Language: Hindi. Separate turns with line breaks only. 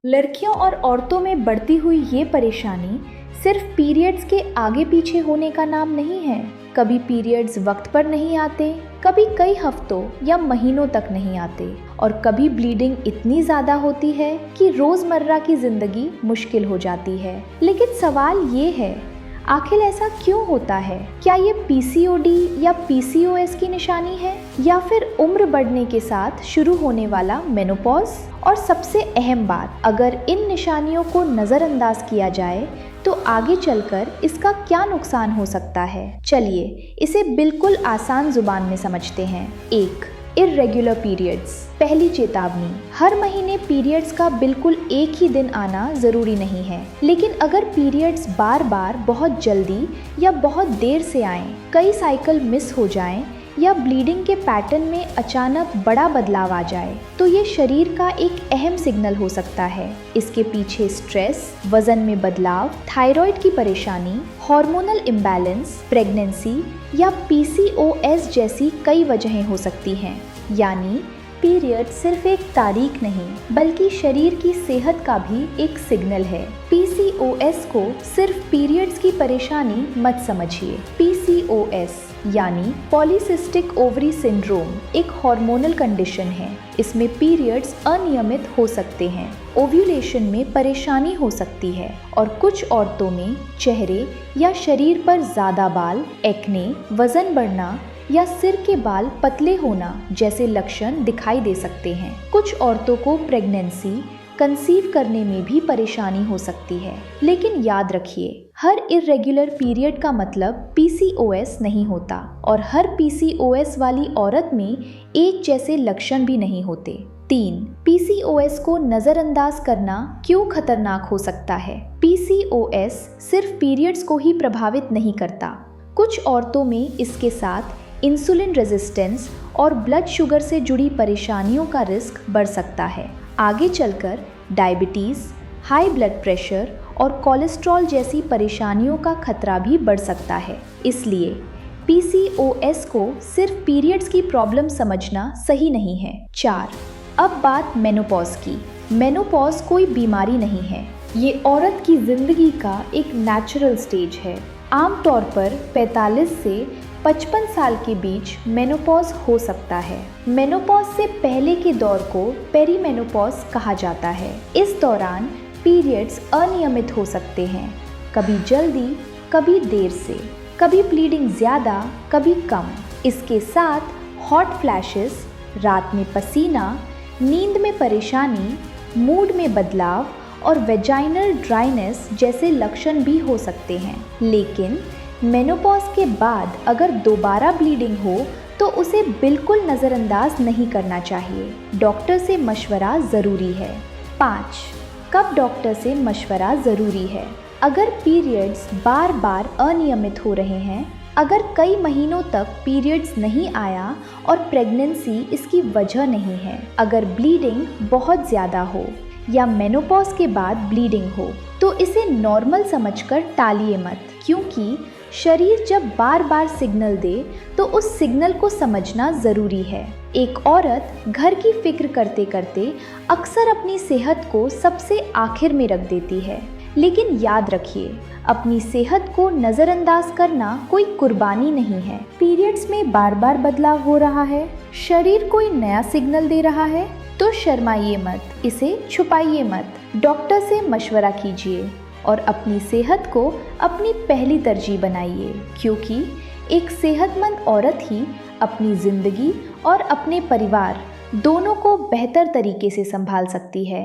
लड़कियों और औरतों में बढ़ती हुई ये परेशानी सिर्फ पीरियड्स के आगे पीछे होने का नाम नहीं है। कभी पीरियड्स वक्त पर नहीं आते, कभी कई हफ्तों या महीनों तक नहीं आते और कभी ब्लीडिंग इतनी ज़्यादा होती है कि रोज़मर्रा की ज़िंदगी मुश्किल हो जाती है। लेकिन सवाल ये है, आखिर ऐसा क्यों होता है? क्या ये पीसीओडी या पीसीओएस की निशानी है या फिर उम्र बढ़ने के साथ शुरू होने वाला मेनोपॉज? और सबसे अहम बात, अगर इन निशानियों को नज़रअंदाज किया जाए तो आगे चलकर इसका क्या नुकसान हो सकता है? चलिए इसे बिल्कुल आसान जुबान में समझते हैं। 1. Irregular periods. पहली चेतावनी, हर महीने पीरियड्स का बिल्कुल एक ही दिन आना ज़रूरी नहीं है, लेकिन अगर पीरियड्स बार बार बहुत जल्दी या बहुत देर से आएं, कई साइकिल मिस हो जाएं या ब्लीडिंग के पैटर्न में अचानक बड़ा बदलाव आ जाए, तो ये शरीर का एक अहम सिग्नल हो सकता है। इसके पीछे स्ट्रेस, वजन में बदलाव, थायराइड की परेशानी, हार्मोनल इम्बैलेंस, प्रेगनेंसी या पीसीओएस जैसी कई वजहें हो सकती हैं। यानी पीरियड सिर्फ एक तारीख नहीं, बल्कि शरीर की सेहत का भी एक सिग्नल है। पीसीओएस को सिर्फ पीरियड्स की परेशानी मत समझिए। पीसीओएस यानी पॉलीसिस्टिक ओवरी सिंड्रोम एक हार्मोनल कंडीशन है। इसमें पीरियड्स अनियमित हो सकते हैं, ओव्यूलेशन में परेशानी हो सकती है और कुछ औरतों में चेहरे या शरीर पर ज़्यादा बाल, एक्ने, वजन बढ़ना या सिर के बाल पतले होना जैसे लक्षण दिखाई दे सकते हैं। कुछ औरतों को प्रेगनेंसी, कंसीव करने में भी परेशानी हो सकती है। लेकिन याद रखिए, हर इर्रेगुलर पीरियड का मतलब पीसीओएस नहीं होता और हर पीसीओएस वाली औरत में एक जैसे लक्षण भी नहीं होते। 3. पीसीओएस को नज़रअंदाज करना क्यों खतरनाक हो सकता है? पीसीओएस सिर्फ पीरियड्स को ही प्रभावित नहीं करता। कुछ औरतों में इसके साथ इंसुलिन रेजिस्टेंस और ब्लड शुगर से जुड़ी परेशानियों का रिस्क बढ़ सकता है। आगे चलकर डायबिटीज़, हाई ब्लड प्रेशर और कोलेस्ट्रॉल जैसी परेशानियों का खतरा भी बढ़ सकता है। इसलिए पीसीओएस को सिर्फ पीरियड्स की प्रॉब्लम समझना सही नहीं है। 4. अब बात मेनोपॉज की। मेनोपॉज कोई बीमारी नहीं है, ये औरत की ज़िंदगी का एक नेचुरल स्टेज है। आमतौर पर 45 से 55 साल के बीच मेनोपॉज हो सकता है। मेनोपॉज से पहले के दौर को पेरीमेनोपॉज कहा जाता है। इस दौरान पीरियड्स अनियमित हो सकते हैं, कभी जल्दी, कभी देर से, कभी ब्लीडिंग ज़्यादा, कभी कम। इसके साथ हॉट फ्लैशेस, रात में पसीना, नींद में परेशानी, मूड में बदलाव और वेजाइनल ड्राइनेस जैसे लक्षण भी हो सकते हैं। लेकिन मेनोपॉज के बाद अगर दोबारा ब्लीडिंग हो तो उसे बिल्कुल नज़रअंदाज नहीं करना चाहिए। डॉक्टर से मशवरा ज़रूरी है। 5. कब डॉक्टर से मशवरा ज़रूरी है? अगर पीरियड्स बार बार अनियमित हो रहे हैं, अगर कई महीनों तक पीरियड्स नहीं आया और प्रेगनेंसी इसकी वजह नहीं है, अगर ब्लीडिंग बहुत ज़्यादा हो या मेनोपॉज के बाद ब्लीडिंग हो, तो इसे नॉर्मल समझकर टालिए मत, क्योंकि शरीर जब बार बार सिग्नल दे तो उस सिग्नल को समझना ज़रूरी है। एक औरत घर की फिक्र करते करते अक्सर अपनी सेहत को सबसे आखिर में रख देती है। लेकिन याद रखिए, अपनी सेहत को नज़रअंदाज करना कोई कुर्बानी नहीं है। पीरियड्स में बार बार बदलाव हो रहा है, शरीर कोई नया सिग्नल दे रहा है, तो शर्माइए मत, इसे छुपाइए मत। डॉक्टर से मशवरा कीजिए और अपनी सेहत को अपनी पहली तरजीह बनाइए, क्योंकि एक सेहतमंद औरत ही अपनी ज़िंदगी और अपने परिवार दोनों को बेहतर तरीके से संभाल सकती है।